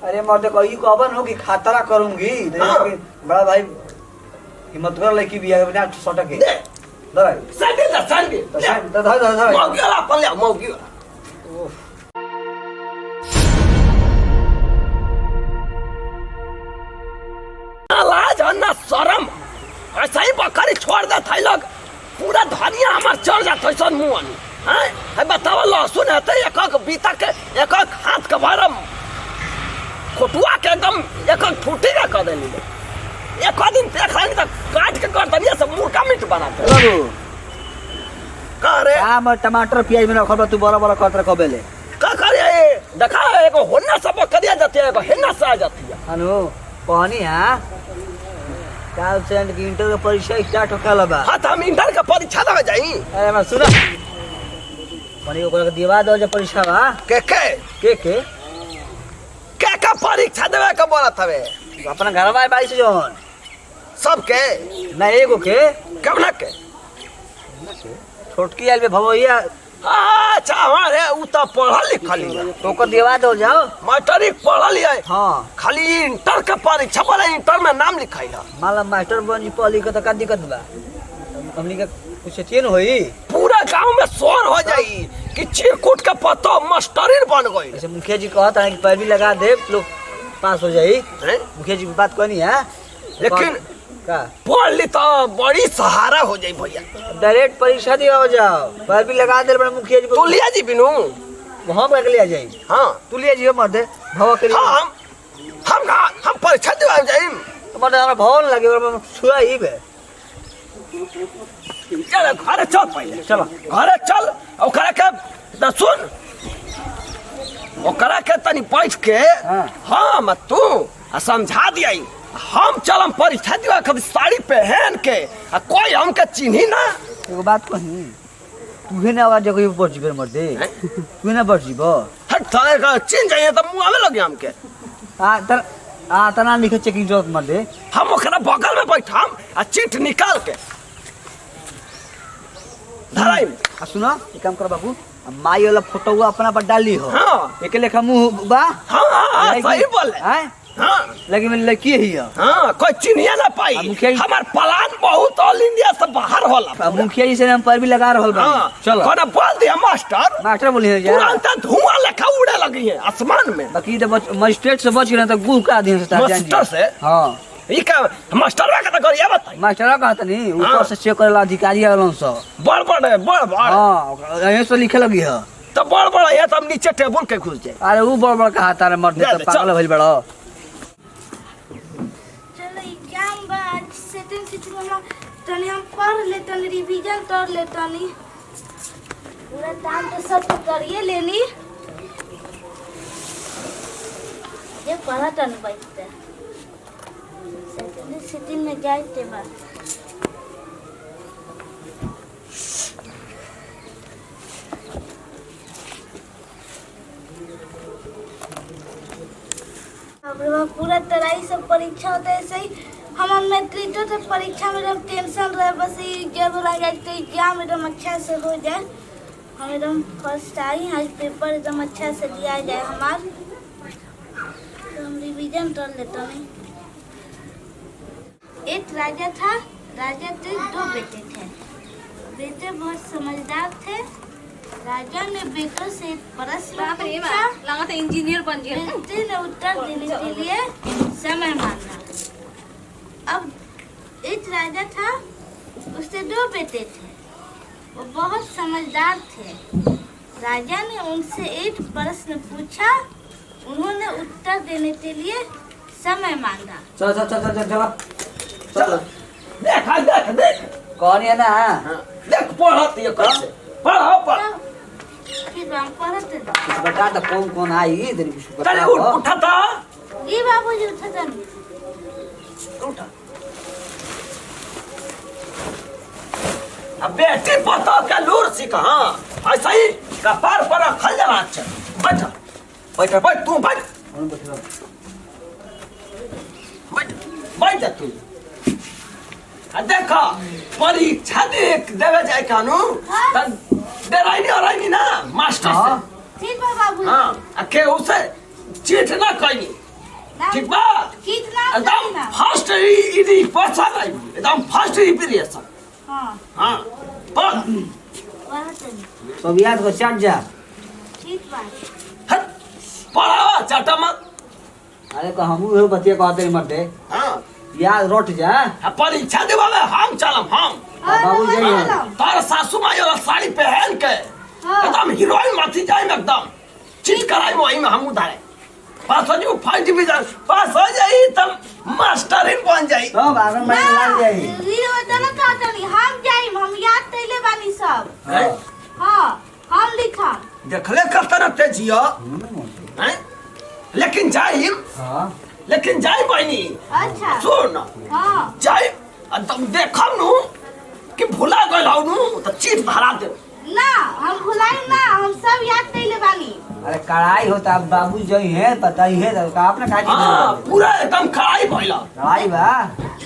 अरे मर्द कही कहबन हो कि खतरा करूंगी बड़ा भाई हिम्मत कर लड़की भी है बिना सटक के दराई साइड धर मौगी वाला अपन ले मौगी लाज अन्ना शरम ऐसा ही बकरी छोड़ दे थे लोग पूरा धनिया हमार चढ़ जात है सन मुंह हैं है बताओ लहसुन है तो एक बीता के एक हाथ के भरम खोटुआ के एकदम एक फूटी का कर देली एक दिन देख रही तो काट के कर दनिया से मुर्गा मीट बनाते बाबू का रे हम टमाटर प्याज में रखल तू बड़ा बड़ा कतर कबेले का करे देखा एगो होना सब करिया जाती है एगो हेना से आ जाती है अनु कहनी हां काल से इंटर के परीक्षा स्टार्ट होखला बा हां त हम इंटर के परीक्षा देवे जाई अरे मैं सुना परी ओकरा के दिवा दो जे परीक्षा बा के परीक्षा देवे के बोलत हवे अपना घर में 22 जोन सब के ना एगो के कबना के छोटकी आइल बे भवैया अच्छा हमारे उ त पढ़ल लिखल है तो को दिवा दो जाओ मैट्रिक पढ़ल है हां खाली इंटर के परीक्षा वाला इंटर में नाम लिखाई है माला मास्टर बन पढ़ी के त का दिक्कत बा हमनी के कुछ चेन होई पूरा गांव में शोर हो जाई कि चिरकुट के पत्तो मास्टरी बन गई ऐसे मुखिया जी कहता है कि पैरवी लगा दे लोग पास हो जाई मुखिया जी की बात कहनी है लेकिन का पढ़ ली तो बड़ी सहारा हो जाई भैया डायरेक्ट परीक्षा दिया हो जाओ पैरवी लगा दे बड़ा मुखिया जी को तू लिया जी बिनु वहां पे लिया जाई हां तू लिया जी मत दे भव के लिए हम परीक्षा दिवा जाई मत हमरा भवन लगे और छुआ ही बे चल घर चल पहले चलो घर चल ओकरा के सुन ओकरा के तनी बैठ के हां मत तू समझा दियाई हम चलम परीक्षा दिवा कभी साड़ी पहन के आ कोई हमके चिन्ही ना एगो बात कही तू ना आवाज जगह ऊपर जीबे मत दे तू ना बढ़ जीबो हट थाने का चिन्ह जाइए तो मुंह में लगे हमके तना लिखे चेकिंग जरूरत मत दे हम ओकरा बगल में बैठम आ चिट निकाल के धराई सुनो एक काम कर बाबू माई वाला फोटो अपना पर डाली हो हां एक लेखा मुंह बा हां सही बोले हैं हां लेकिन मैं लड़की ही है हां कोई चिन्हिया ना पाई हमार प्लान बहुत ऑल इंडिया से बाहर होला मुखिया जी से हम पर भी लगा रहल बा चलो कोना बोल दिया मास्टर बोली जा तुरंत धुआं लेखा उड़े लगी है आसमान में बाकी तो मजिस्ट्रेट से बच गए तो गुह का दिन से मास्टर से हां ई का मास्टर का तो करिया बताई मास्टर का कहत नहीं ऊपर से चेक करेला अधिकारी वालों से बड़ हां यहीं से लिखे लगी है तो बड़ है तो हम नीचे टेबल के घुस जाए अरे वो बड़ कहा तारे मर दे तो पागल भइल बड़ा तनी हम पढ़ ले तनी रिवीजन कर ले तनी पूरा टाइम तो सब करिए लेनी ये पढ़ा तनी बैठते सेकंड सिटी में जाते बा अब पूरा तराई सब परीक्षा होता है ऐसे ही हमारे मैट्रिक तो परीक्षा में एकदम टेंशन रहे बस ये जब लगा तो एग्जाम एकदम अच्छा से हो जाए हम एकदम फर्स्ट आई आज पेपर एकदम अच्छा से दिया जाए हमार तो हम रिवीजन कर लेते हैं एक राजा था राजा के 2 बेटे थे बेटे बहुत समझदार थे राजा ने बेटों से एक प्रश्न पूछा लगा तो इंजीनियर बन गया बेटे ने उत्तर देने के लिए समय मांगा अब एक राजा था उसके 2 बेटे थे वो बहुत समझदार थे राजा ने उनसे एक प्रश्न पूछा उन्होंने उत्तर देने के लिए समय मांगा चलो देख कौन है ना देख पढ़त ये कैसे पढ़ फिर हम पढ़ते बता तो कौन आई तेरी कुछ चल उठा था ये बाबूजी उठा उठा अब बेटी पता का लूर सीखा हाँ ऐसा ही कपार पर खल जाना अच्छा बैठ तू बैठ बैठ जा तू देखा परीक्षा देवे जाए कानू डराई ना मास्टर से ठीक है बाबू हाँ के उसे चीट ना कहीं ठीक बा कितना एकदम ना फर्स्ट इडी पछा गई एकदम फर्स्ट रिपीरेशन हां हां पढ़ वहां से सब याद को चट जा। ठीक बात हट पढ़ावा चाटा मत अरे को हमू बतिया कहते मरते हां याद रोट जा। परीक्षा देवावे हम चलम हम बाबू जी तार सासू माँ ये साड़ी पहन के एकदम हीरोइन माथी जाए में एकदम चिट कराई वही में हम उधारे पास हो जाओ फर्स्ट डिवीजन पास हो जाई तब मास्टर इन बन जाई तो आंगन में लग जाई। वीर वतन का तनी हम जाइम हम याद कैले बानी सब हैं? हां हम लिखा देखले कतर तेजियो हैं लेकिन जाई हां लेकिन जाई बहनी अच्छा सुन हां जाई एकदम देखम नु कि भुला गइल हौ नु त चिट धरा दे ना हम भुलाई ना हम सब याद कैले बानी अरे कढ़ाई होता बाबू जी है पता ही है तो आपने कहा हां पूरा एकदम खड़ाई भइला कढ़ाई बा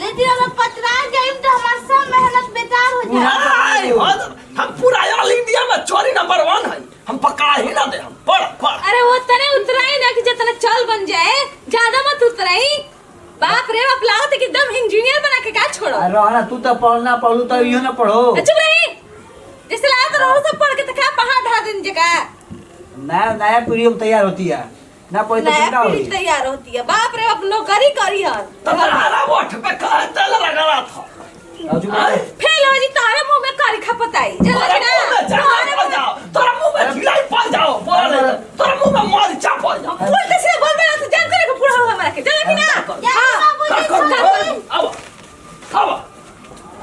लेकिन हम पतरा जाइम तो हमार सब मेहनत बेकार हो जाए नहीं हम पूरा ऑल इंडिया में चोरी नंबर 1 है हम पकड़ा ही ना दे हम पढ़ अरे वो तने उतराई ना कि जितना चल बन जाए ज्यादा मत उतराई बाप रे बाप लागत है कि एकदम इंजीनियर बना के का छोड़ो अरे रहना तू तो पढ़ना पढ़ू तो इहो ना पढ़ो। चुप रही जैसे लागत रहो सब पढ़ के तो क्या पहाड़ ढा दिन जगह नया नया पीढ़ी में तैयार होती है ना कोई तो नया चिंता पीढ़ी होगी। तैयार होती है बाप रे बाप नौकरी करी है तुम्हारा वोट पे कहा तेल लगा रहा था और जो बात है, फेल हो जी तारे मुंह में कारी खपताई जल्दी तोरा ना मुंह में जाना पड़ जाओ तोरा मुंह में ढिलाई पड़ जाओ बोल तोरा मुंह में मार चा पड़ जाओ उल्टे से बोल मेरा तो जान करे को पूरा हुआ हमारा के जल्दी ना अब अब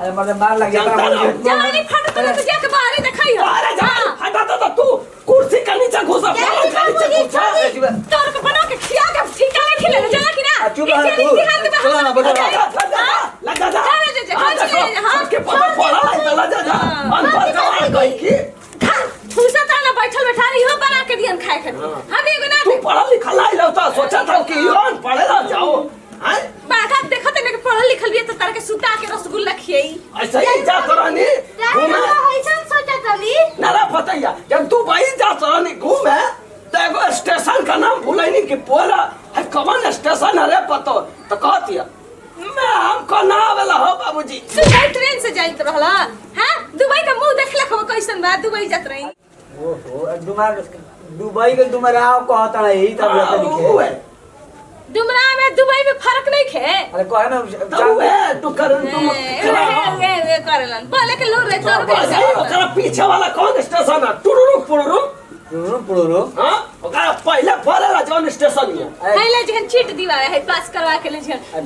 अरे मतलब मार लग जाता है जल्दी फट तो जाके बाहर ही दिखाई हो अरे जा हटा तो तू कुर्सी के नीचे घुस पलंग के नीचे घुस तोर को बना के खिया के ठीका नहीं खिले जल्दी कि ना चुप रह तू चलो ना बोलो लगा जा के पता पड़ा है लगा जा अनपढ़ का कोई की ठूसा ताना बैठल बैठारी हो बना के दियन खाए खातिर हम एगो ना तू पढ़ा लिखा लाई लौटा सोचा था कि योन पढ़े ना जाओ हैं बाका देखत है कि पढ़ल लिखल भी त तार के सुता के रसगुल्ला खियई ऐसे ही जा तरानी घूमे ऐसा सोचा तनी नारा फतैया जब तू भाई जा तरानी घूमे तो एगो स्टेशन का नाम भूलैनी कि पोरा है कौन स्टेशन है रे पतो तो कहतिया मैं हमको ना आवेला हो बाबूजी दुबई ट्रेन से जाइत रहला हां दुबई का मुंह देखले खब कैसन बा दुबई जात रही ओहो तुम्हार दुबई के तुम्हारा कहता है ही तब रहता लिखे डुमरा में दुबई में फर्क नहीं खे अरे कहे ना तब है तू कर तुम वे करलन बोले के लोग रे तोर बस ओकरा पीछे वाला कौन स्टेशन है टुरुरु पुरुरु पुरो हां ओकरा पहले पड़ेला जौन स्टेशन है पहले जहन चीट दीवार है पास करवा के ले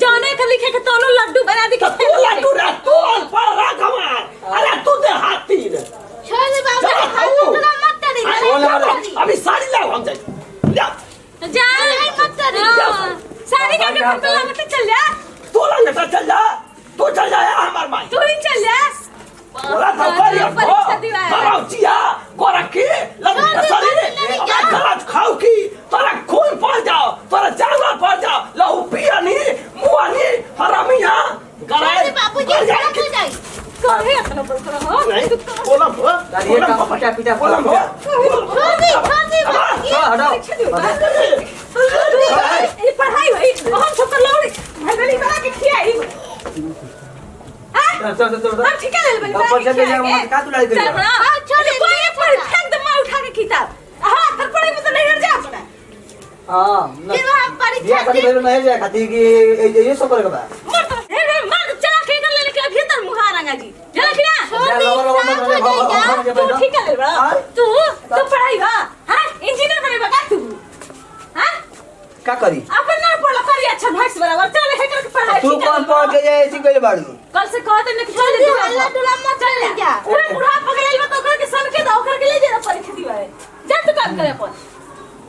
जौने के लिखे के तोनो लड्डू बना दी तो तू लड्डू रे तू पढ़ रहा कमार अरे तू दे हाथी रे छोड़ दे बाबू हम मत करी अभी साड़ी लाओ हम जाए ले तो जा मत करी सारी का के पल्ला मत चल जा तू लंगटा चल जा तू चल जा हमार माई तू ही चल जा बोला तो करिया कराओ जिया गोरा की लंगटा साड़ी रे गलाज खाओ की तोरा खून पड़ जाओ तोरा जानवर पड़ जाओ लहू पियानी मुआनी हरामिया छोड़ बाबू जी सब हो जाए कहे अपना बोल कर हो नहीं बोला हो ये का पटा पिटा बोला हो छोड़ दे हटाओ ये पढ़ाई भाई हम सब कर लोग भगली बना के खियाई हां चल हम ठीक है ले बनी ऊपर से ले जाओ का तू लाई दे चल बड़ा हां चल कोई पर फेंक दे मैं उठा के किताब हां तर पढ़ाई में तो नहीं हट जा अपना हां फिर हम परीक्षा ये खाली पहले नहीं जाए खाती कि ये सब करेगा बा मर चला के कर ले के भीतर मुहार रंगा जी चला कि ना छोड़ दे तू ठीक है ले बड़ा तू पढ़ाई बा हां इंजीनियर बने बा तू हां का करी अपन ना पढ़ करी अच्छा भैंस बराबर चल हे कर पढ़ाई तू कौन पढ़ के जाए ऐसी कोई बात कल से कहते न कि चल जल्दी हल्ला टुला मत चल जा पूरा बुढ़ा पकड़ाई बा तो कर के सन के दो कर के ले जा परीक्षा दीवाए जा तू काम करे अपन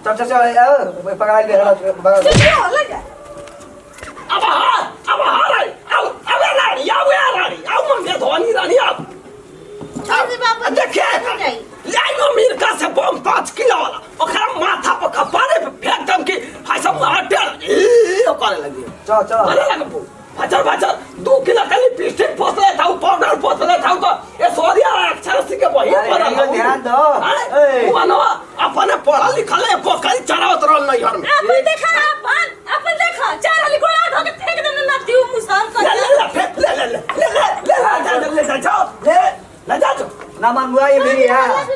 चल पकड़ा ले चल ले जा अब हार अब रानी आओ मम्मी धोनी रानी आओ छोड़ दे बाबू देखिए लाइनो मिर्का से बम 5 किलो वाला ओकरा माथा पर खपारे पे फेंक दम के भाई सब हटे ओ करे लगी चल करे लगे भाचर 2 किलो का लिपस्टिक पोतले था पाउडर पोतले था तो ये सोरिया अक्षर से के वही पर ध्यान दो ए मानो अपने पढ़ा लिखा ले पोखरी चरावत रहल नहीं घर में अपन देखा अपन देखा ना मान बुआ ये मेरी है मत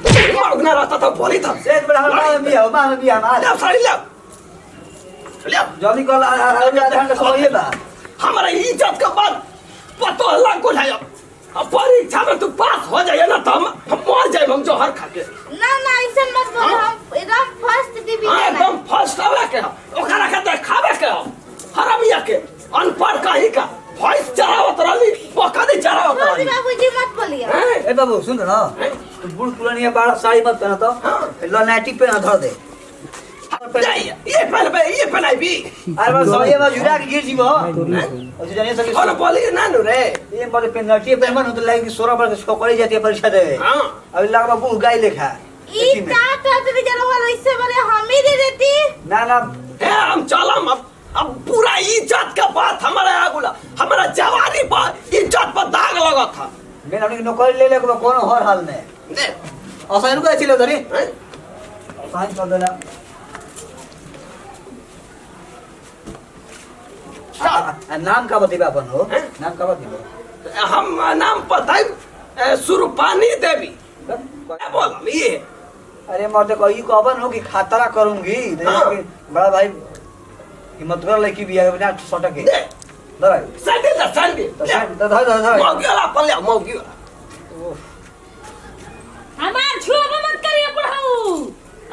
बोलिए। मगना रहता तो बोली था सेठ बड़ा हमारा भी है मां भी हमारा ले साड़ी ले ले जल्दी कल आधा घंटा सोइए बा हमारा इज्जत का बात पतो लाग को है अब परीक्षा में तू पास हो जाए ना तो हम मर जाए हम जोहर खा के ना ना ऐसे मत बोलो, हम एकदम फर्स्ट डिवीजन है। एकदम फर्स्ट आवे के ओकरा के देखावे के हरामिया के अनपढ़ कहीं का वॉइस चलावत रहली पकड़ी चलावत बाबूजी रहली बाबूजी मत बोलिए। ए बाबू सुन ना बुढ़ पुरानी बाड़ा साड़ी मत पहना तो लो नाइटी पहना धर दे ये पहले भी अरे बस सोइए में जुड़ा के गिर जीवो और जानिए सके और बोली ना नु रे ये बड़े पेनल्टी पे मन तो लागे 16 पर छोकरी जाती है परीक्षा देवे हां अभी लग बाबू गाय लेखा ई तात तो जरा इससे बड़े हम ही दे देती। ना ना है हम चलम अब पूरा इज्जत का बात हमारा आगुला हमारा जवानी पर इज्जत पर दाग लगा था मैं अपनी नौकरी ले ले को कोनो हर हाल में दे असाइन को चिले धरी असाइन कर देला नाम का बतेबा अपन हो नाम का बतेबा हम नाम बताई सुरूपानी देवी बोल ये अरे मरते कोई को अपन हो कि खातरा करूंगी बड़ा भाई हिम्मत कर लड़की भी है बिना सटके दे दराई संडे तो धर मौगी वाला पल्ले मौगी वाला हमार छुआ मत करिए बुढ़ऊ।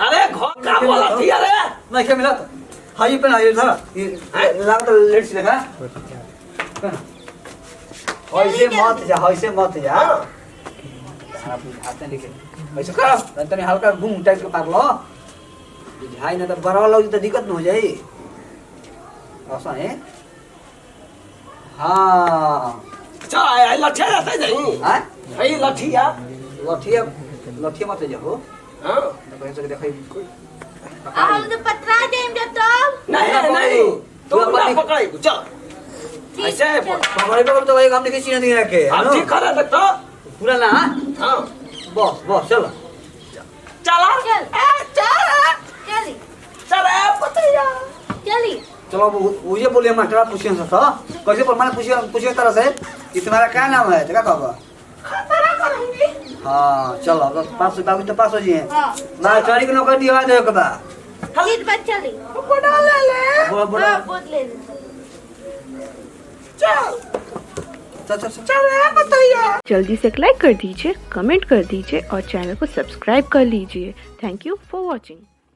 अरे घर का बोला थी अरे नहीं क्या मिला हाई पे ना ये था ये लाग तो लेट से देखा ऐसे मत जा आप हाथ नहीं के ऐसे कर तने हल्का घूम टाइप के पार लो बुझाई ना तो बड़ा लोग तो दिक्कत न हो जाई ऐसा है हां चल आई लठिया जाते जाई हां आई लठिया लठिया मत जाओ हां तो ऐसे देखै हम तो पतरा देम जब तो नहीं तू ना पकड़ाई चल ऐसे पकड़े पकड़ तो भाई काम देखी सीना नहीं रखे हम ठीक करे देख तो पूरा ना हां बस चलो चला चल चल चली चल पतिया चली। चलो वो ये बोलिए मास्टर पूछिए था कैसे पर मैंने पूछिए तरह से कि तुम्हारा क्या नाम है क्या कहबा खतरा करूंगी हाँ चलो अब पास बाबू तो पास हो जी हां ना चोरी के नौकर दिवा दे के बा जीत पर चली। बड़ा ले ले बड़ा हां बोल ले चल पतिया जल्दी से लाइक कर दीजिए, कमेंट कर दीजिए और चैनल को सब्सक्राइब कर लीजिए। Thank you for watching.